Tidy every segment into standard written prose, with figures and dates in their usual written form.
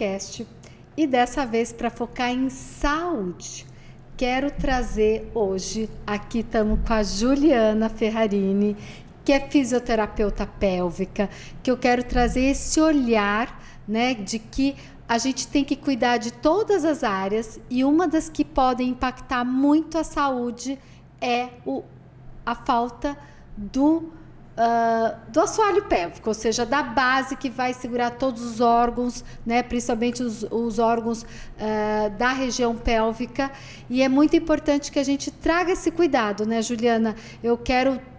podcast e dessa vez para focar em saúde. Quero trazer hoje, aqui estamos com a Juliana Ferrarini, que é fisioterapeuta pélvica, que eu quero trazer esse olhar, né, de que a gente tem que cuidar de todas as áreas e uma das que podem impactar muito a saúde é a falta do assoalho pélvico, ou seja, da base que vai segurar todos os órgãos, né, principalmente os órgãos da região pélvica, e é muito importante que a gente traga esse cuidado, né, Juliana?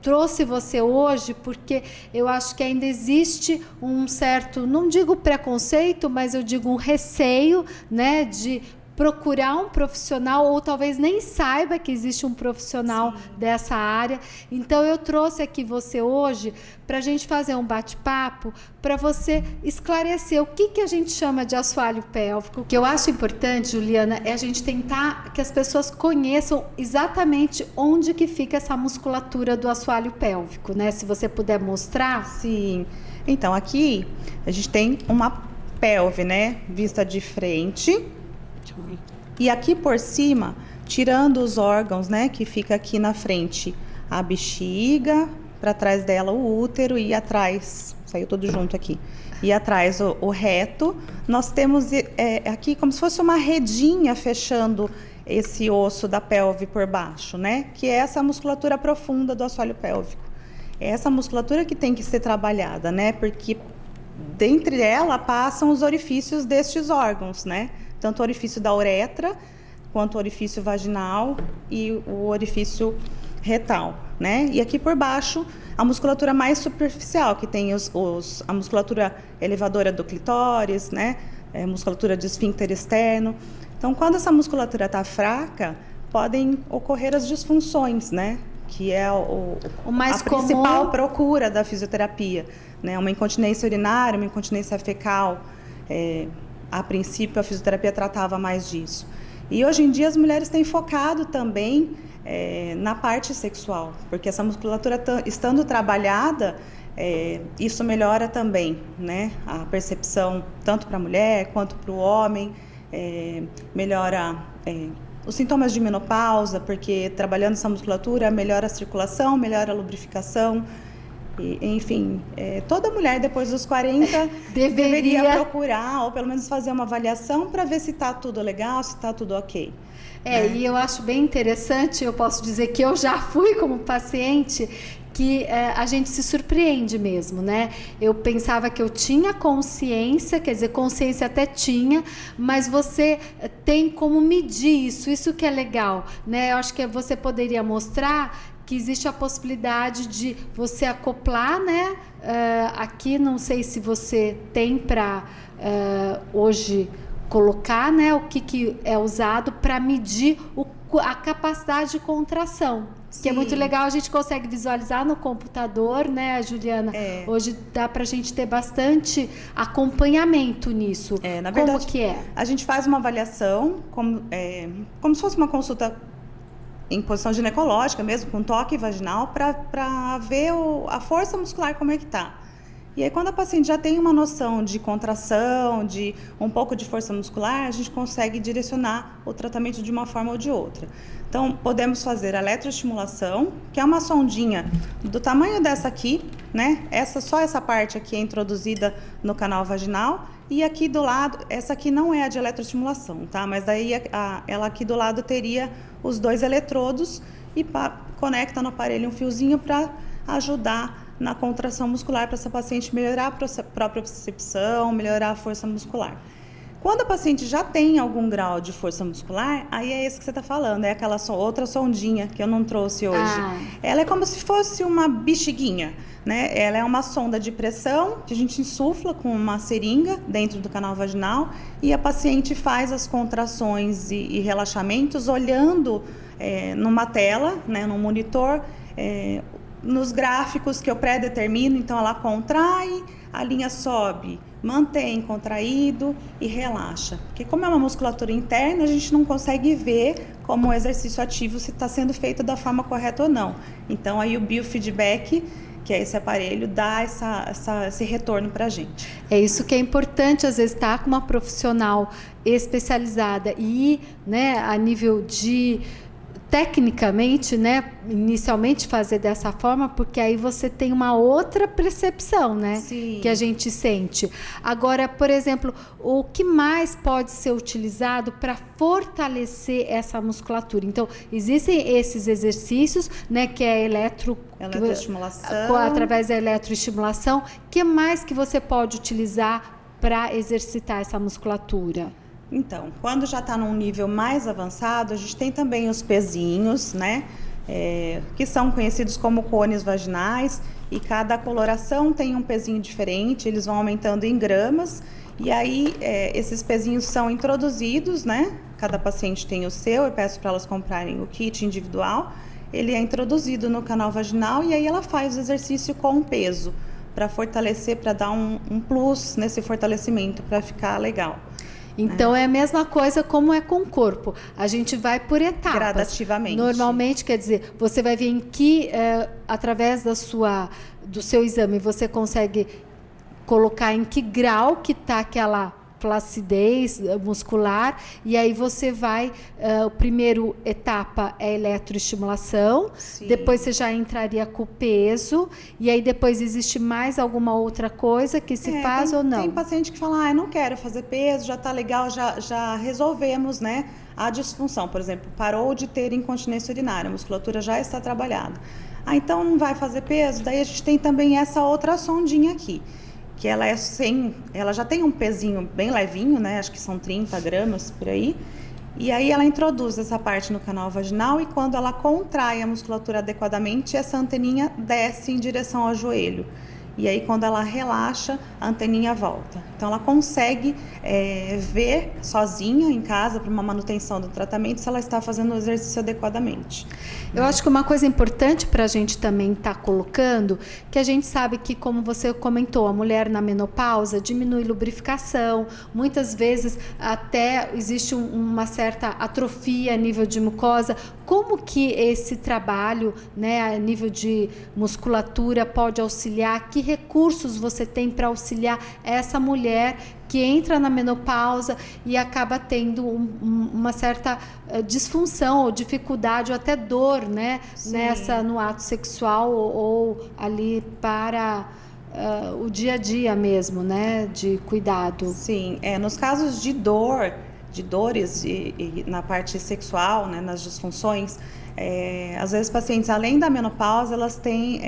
Trouxe você hoje porque eu acho que ainda existe um certo, não digo preconceito, mas eu digo um receio, né, de procurar um profissional ou talvez nem saiba que existe um profissional dessa área. Então eu trouxe aqui você hoje para a gente fazer um bate-papo, para você esclarecer o que a gente chama de assoalho pélvico. O que eu acho importante, Juliana, é a gente tentar que as pessoas conheçam exatamente onde que fica essa musculatura do assoalho pélvico, né? Se você puder mostrar. Sim. Então aqui a gente tem uma pelve, né, vista de frente. E aqui por cima, tirando os órgãos, né, que fica aqui na frente, a bexiga, para trás dela o útero e atrás, saiu tudo junto aqui, e atrás o reto, nós temos aqui como se fosse uma redinha fechando esse osso da pelve por baixo, né, que é essa musculatura profunda do assoalho pélvico. É essa musculatura que tem que ser trabalhada, né, porque dentre ela passam os orifícios destes órgãos, né, tanto o orifício da uretra, quanto o orifício vaginal e o orifício retal, né? E aqui por baixo, a musculatura mais superficial, que tem a musculatura elevadora do clitóris, né? A musculatura de esfíncter externo. Então, quando essa musculatura está fraca, podem ocorrer as disfunções, né? Que é a principal procura da fisioterapia, né? Uma incontinência urinária, uma incontinência fecal. A princípio, a fisioterapia tratava mais disso. E hoje em dia as mulheres têm focado também na parte sexual, porque essa musculatura estando trabalhada, isso melhora também, né? A percepção tanto para a mulher quanto para o homem, melhora os sintomas de menopausa, porque trabalhando essa musculatura melhora a circulação, melhora a lubrificação. E, enfim, toda mulher depois dos 40 deveria procurar, ou pelo menos fazer uma avaliação para ver se está tudo legal, se está tudo ok. E eu acho bem interessante, eu posso dizer que eu já fui como paciente, que a gente se surpreende mesmo, né? Eu pensava que eu tinha consciência, quer dizer, consciência até tinha, mas você tem como medir isso que é legal, né? Eu acho que você poderia mostrar que existe a possibilidade de você acoplar, né? Aqui não sei se você tem para hoje colocar, né? O que é usado para medir a capacidade de contração. Sim. Que é muito legal, a gente consegue visualizar no computador, né, Juliana? Hoje dá para a gente ter bastante acompanhamento nisso. Na verdade, como que é? A gente faz uma avaliação como se fosse uma consulta em posição ginecológica mesmo, com toque vaginal, para ver a força muscular como é que está. E aí, quando a paciente já tem uma noção de contração, de um pouco de força muscular, a gente consegue direcionar o tratamento de uma forma ou de outra. Então, podemos fazer a eletroestimulação, que é uma sondinha do tamanho dessa aqui, né? Só essa parte aqui é introduzida no canal vaginal. E aqui do lado, essa aqui não é a de eletroestimulação, tá? Mas daí ela aqui do lado teria os 2 eletrodos e conecta no aparelho um fiozinho para ajudar na contração muscular para essa paciente melhorar a própria percepção, melhorar a força muscular. Quando a paciente já tem algum grau de força muscular, aí é isso que você está falando, é aquela outra sondinha que eu não trouxe hoje. Ela é como se fosse uma bexiguinha, né? Ela é uma sonda de pressão que a gente insufla com uma seringa dentro do canal vaginal e a paciente faz as contrações e relaxamentos olhando numa tela, né, num monitor, nos gráficos que eu pré-determino. Então ela contrai, a linha sobe, mantém contraído e relaxa. Porque como é uma musculatura interna, a gente não consegue ver como o exercício ativo se está sendo feito da forma correta ou não. Então aí o biofeedback que é esse aparelho, dá esse retorno pra gente. É isso que é importante, às vezes, estar com uma profissional especializada e, né, a nível de tecnicamente, né, inicialmente fazer dessa forma, porque aí você tem uma outra percepção, né, Sim. que a gente sente. Agora, por exemplo, o que mais pode ser utilizado para fortalecer essa musculatura? Então, existem esses exercícios, né, que é eletroestimulação. Através da eletroestimulação. O que mais que você pode utilizar para exercitar essa musculatura? Então, quando já está num nível mais avançado, a gente tem também os pezinhos, né? Que são conhecidos como cones vaginais, e cada coloração tem um pezinho diferente, eles vão aumentando em gramas, e aí esses pezinhos são introduzidos, né? Cada paciente tem o seu, eu peço para elas comprarem o kit individual, ele é introduzido no canal vaginal e aí ela faz o exercício com o peso, para fortalecer, para dar um plus nesse fortalecimento, para ficar legal. Então é a mesma coisa como é com o corpo. A gente vai por etapas. Gradativamente. Normalmente, quer dizer, você vai ver em que, através do seu exame, você consegue colocar em que grau que está aquela flacidez muscular, e aí você vai, a primeira etapa é eletroestimulação, Sim. Depois você já entraria com o peso, e aí depois existe mais alguma outra coisa que se faz ou não? Tem paciente que fala, eu não quero fazer peso, já tá legal, já resolvemos, né, a disfunção, por exemplo, parou de ter incontinência urinária, a musculatura já está trabalhada. Então não vai fazer peso, daí a gente tem também essa outra sondinha aqui, que ela já tem um pezinho bem levinho, né? Acho que são 30 gramas por aí. E aí ela introduz essa parte no canal vaginal e quando ela contrai a musculatura adequadamente, essa anteninha desce em direção ao joelho. E aí quando ela relaxa, a anteninha volta. Então ela consegue ver sozinha em casa para uma manutenção do tratamento se ela está fazendo o exercício adequadamente. Eu acho que uma coisa importante para a gente também estar colocando, que a gente sabe que, como você comentou, a mulher na menopausa diminui lubrificação, muitas vezes até existe uma certa atrofia a nível de mucosa. Como que esse trabalho, né, a nível de musculatura pode auxiliar? Que recursos você tem para auxiliar essa mulher que entra na menopausa e acaba tendo uma certa disfunção ou dificuldade ou até dor, né, no ato sexual ou ali para o dia a dia mesmo, né, de cuidado? Sim, nos casos de dores na parte sexual, né, nas disfunções, às vezes pacientes, além da menopausa, elas têm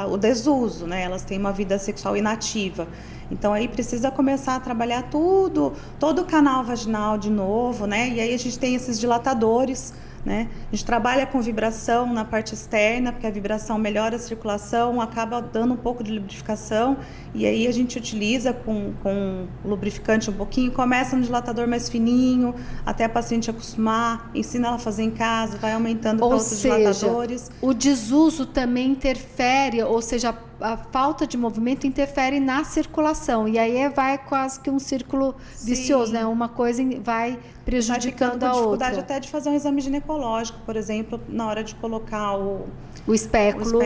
o desuso, né, elas têm uma vida sexual inativa. Então aí precisa começar a trabalhar todo o canal vaginal de novo, né? E aí a gente tem esses dilatadores, né? A gente trabalha com vibração na parte externa, porque a vibração melhora a circulação, acaba dando um pouco de lubrificação, e aí a gente utiliza com lubrificante um pouquinho, começa no dilatador mais fininho, até a paciente acostumar, ensina ela a fazer em casa, vai aumentando para outros dilatadores. O desuso também interfere, ou seja, a falta de movimento interfere na circulação, e aí vai quase que um círculo vicioso, né? Uma coisa vai prejudicando a outra. Dificuldade até de fazer um exame ginecológico, por exemplo, na hora de colocar o espéculo.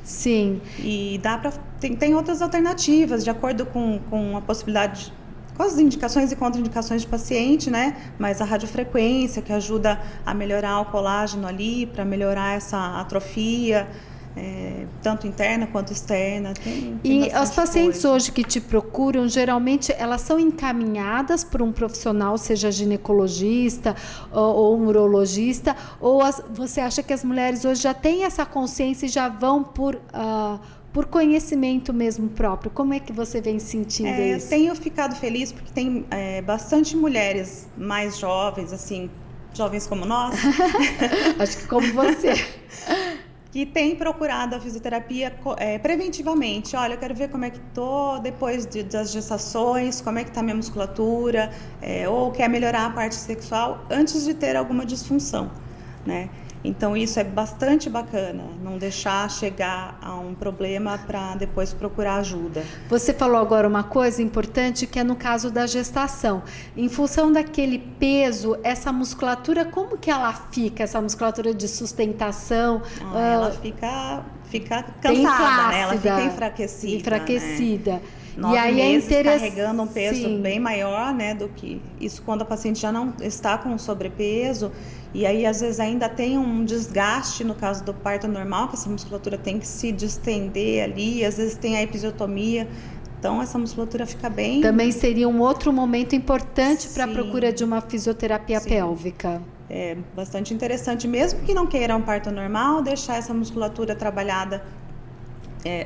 Sim. E tem outras alternativas, de acordo com a possibilidade, com as indicações e contraindicações de paciente, né? Mas a radiofrequência, que ajuda a melhorar o colágeno ali, para melhorar essa atrofia, tanto interna quanto externa. E as pacientes hoje que te procuram, geralmente elas são encaminhadas por um profissional, seja ginecologista ou urologista, ou você acha que as mulheres hoje já têm essa consciência e já vão por conhecimento mesmo próprio? Como é que você vem sentindo isso? Tenho ficado feliz porque tem bastante mulheres mais jovens, assim, jovens como nós. Acho que como você. Que tem procurado a fisioterapia preventivamente. Olha, eu quero ver como é que tô depois das gestações, como é que tá minha musculatura, ou quer melhorar a parte sexual antes de ter alguma disfunção, né? Então isso é bastante bacana, não deixar chegar a um problema para depois procurar ajuda. Você falou agora uma coisa importante, que é no caso da gestação. Em função daquele peso, essa musculatura, como que ela fica? Essa musculatura de sustentação? Ela fica bem cansada, né? Ela flácida, fica enfraquecida. Né? 9 E aí meses carregando um peso bem maior, né, do que isso quando a paciente já não está com sobrepeso. E aí, às vezes, ainda tem um desgaste, no caso do parto normal, que essa musculatura tem que se distender ali, às vezes tem a episiotomia, então essa musculatura fica bem... Também seria um outro momento importante para a procura de uma fisioterapia pélvica. É bastante interessante, mesmo que não queira um parto normal, deixar essa musculatura trabalhada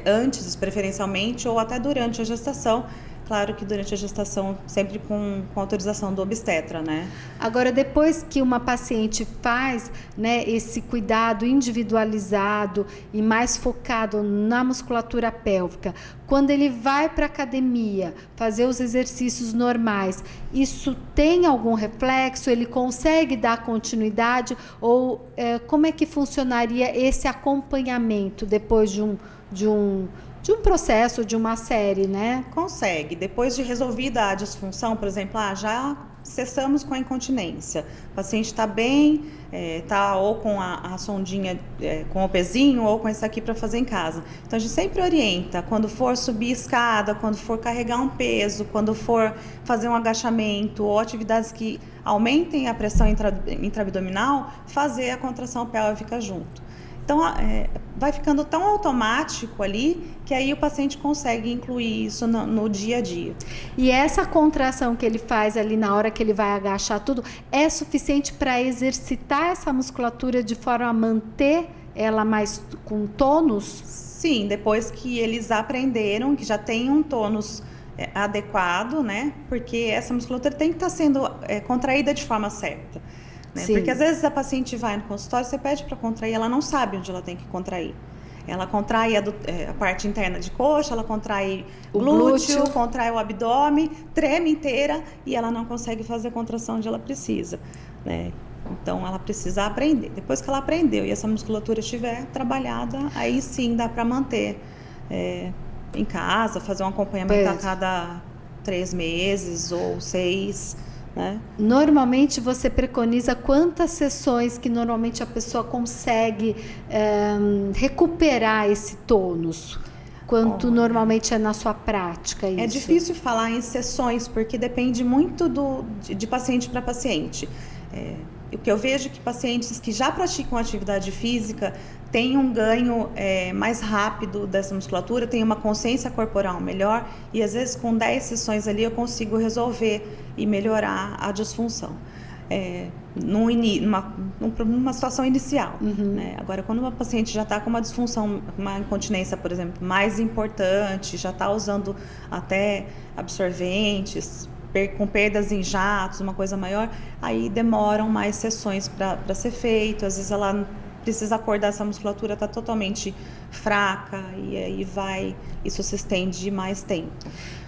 antes, preferencialmente, ou até durante a gestação. Claro que durante a gestação, sempre com autorização do obstetra, né? Agora, depois que uma paciente faz, né, esse cuidado individualizado e mais focado na musculatura pélvica, quando ele vai para a academia fazer os exercícios normais, isso tem algum reflexo? Ele consegue dar continuidade? Ou como é que funcionaria esse acompanhamento depois de um processo, de uma série, né? Consegue. Depois de resolvida a disfunção, por exemplo, já cessamos com a incontinência. O paciente está bem, está ou com a sondinha, com o pezinho, ou com isso aqui para fazer em casa. Então, a gente sempre orienta, quando for subir escada, quando for carregar um peso, quando for fazer um agachamento, ou atividades que aumentem a pressão intraabdominal, fazer a contração pélvica junto. Então, vai ficando tão automático ali que aí o paciente consegue incluir isso no dia a dia. E essa contração que ele faz ali na hora que ele vai agachar tudo, é suficiente para exercitar essa musculatura de forma a manter ela mais com tônus? Sim, depois que eles aprenderam que já tem um tônus adequado, né? Porque essa musculatura tem que estar sendo contraída de forma certa. Né? Porque às vezes a paciente vai no consultório, você pede para contrair, ela não sabe onde ela tem que contrair. Ela contrai a parte interna de coxa, ela contrai o glúteo, contrai o abdômen, treme inteira e ela não consegue fazer a contração onde ela precisa. Né? Então ela precisa aprender. Depois que ela aprendeu e essa musculatura estiver trabalhada, aí sim dá para manter em casa, fazer um acompanhamento a cada 3 meses ou 6. Né? Normalmente você preconiza quantas sessões que normalmente a pessoa consegue recuperar esse tônus? Quanto normalmente é na sua prática isso? É difícil falar em sessões, porque depende muito de paciente para paciente. O que eu vejo é que pacientes que já praticam atividade física têm um ganho mais rápido dessa musculatura, têm uma consciência corporal melhor e às vezes com 10 sessões ali eu consigo resolver e melhorar a disfunção. Numa situação inicial. Né? Agora, quando uma paciente já está com uma disfunção, uma incontinência, por exemplo, mais importante, já está usando até absorventes, com perdas em jatos, uma coisa maior, aí demoram mais sessões para ser feito. Às vezes ela precisa acordar, essa musculatura está totalmente fraca e aí isso se estende mais tempo.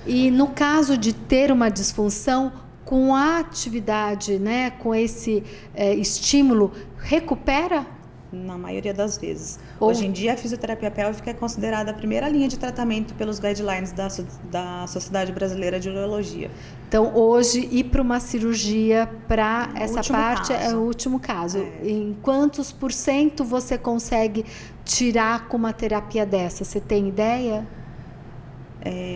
E no caso de ter uma disfunção, com a atividade, né, com esse estímulo, recupera? Na maioria das vezes. Hoje em dia, a fisioterapia pélvica é considerada a primeira linha de tratamento pelos guidelines da Sociedade Brasileira de Urologia. Então, hoje, ir para uma cirurgia para essa parte é o último caso. Em quantos % você consegue tirar com uma terapia dessa? Você tem ideia?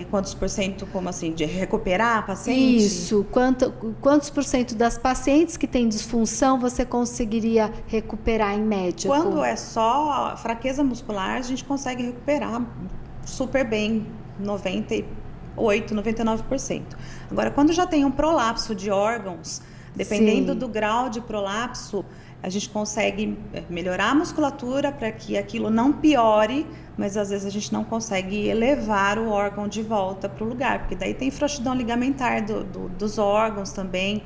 Quantos por cento, como assim, de recuperar a paciente? Isso, quantos por cento das pacientes que têm disfunção você conseguiria recuperar em média? Quando é só fraqueza muscular, a gente consegue recuperar super bem, 98, 99%. Agora, quando já tem um prolapso de órgãos, dependendo do grau de prolapso, a gente consegue melhorar a musculatura para que aquilo não piore, mas às vezes a gente não consegue elevar o órgão de volta para o lugar, porque daí tem frouxidão ligamentar dos órgãos também,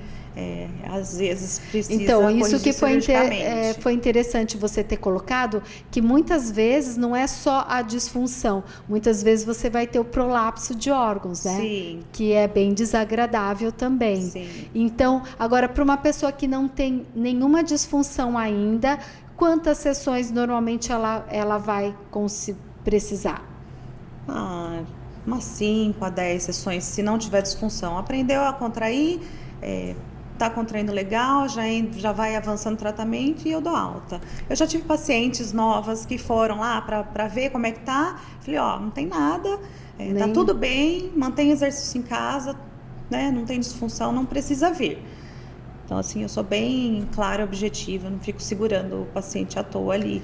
às vezes precisa então, isso que cirurgicamente. Foi interessante você ter colocado, que muitas vezes não é só a disfunção, muitas vezes você vai ter o prolapso de órgãos, né? Sim. Que é bem desagradável também. Sim. Então, agora, para uma pessoa que não tem nenhuma disfunção ainda, quantas sessões normalmente ela vai precisar? Umas 5 a 10 sessões, se não tiver disfunção. Aprendeu a contrair, tá contraindo legal, já vai avançando o tratamento e eu dou alta. Eu já tive pacientes novas que foram lá para ver como é que tá. Falei, ó, não tem nada, tá tudo bem, mantém exercício em casa, né? Não tem disfunção, não precisa vir. Então, assim, eu sou bem clara e objetiva, não fico segurando o paciente à toa ali.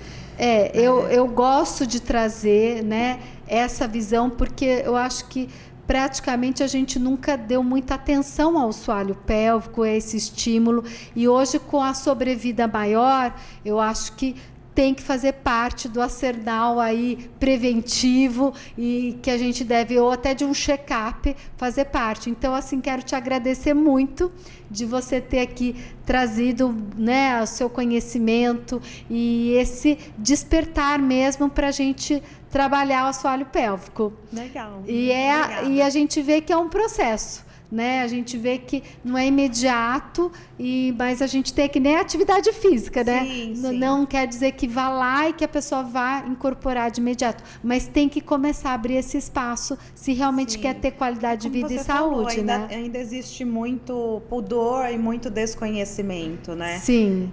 Eu gosto de trazer, né, essa visão, porque eu acho que praticamente a gente nunca deu muita atenção ao assoalho pélvico, a esse estímulo, e hoje com a sobrevida maior, eu acho que tem que fazer parte do arsenal aí preventivo e que a gente deve, ou até de um check-up, fazer parte. Então, assim, quero te agradecer muito de você ter aqui trazido, né, o seu conhecimento e esse despertar mesmo para a gente trabalhar o assoalho pélvico. Legal. E a gente vê que é um processo, né? A gente vê que não é imediato, mas a gente tem que nem atividade física, né? Sim. Não quer dizer que vá lá e que a pessoa vá incorporar de imediato, mas tem que começar a abrir esse espaço se realmente quer ter qualidade de vida e saúde, né? Ainda existe muito pudor e muito desconhecimento, né? Sim.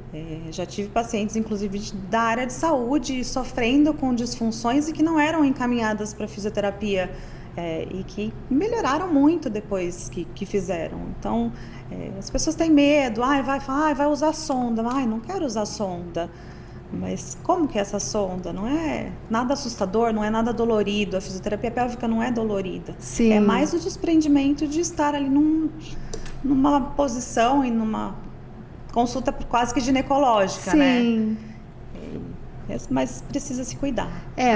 Já tive pacientes, inclusive, da área de saúde sofrendo com disfunções e que não eram encaminhadas para fisioterapia. E que melhoraram muito depois que fizeram. Então, as pessoas têm medo, vai usar sonda. Não quero usar sonda. Mas como que é essa sonda? Não é nada assustador, não é nada dolorido. A fisioterapia pélvica não é dolorida. Sim. É mais o desprendimento de estar ali numa posição e numa consulta quase que ginecológica, né? Sim. Mas precisa se cuidar.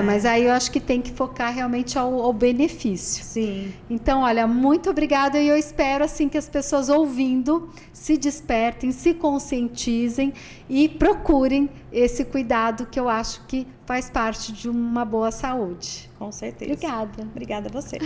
Mas aí eu acho que tem que focar realmente ao benefício. Sim. Então, olha, muito obrigada e eu espero assim que as pessoas ouvindo se despertem, se conscientizem e procurem esse cuidado que eu acho que faz parte de uma boa saúde. Com certeza. Obrigada. Obrigada a você.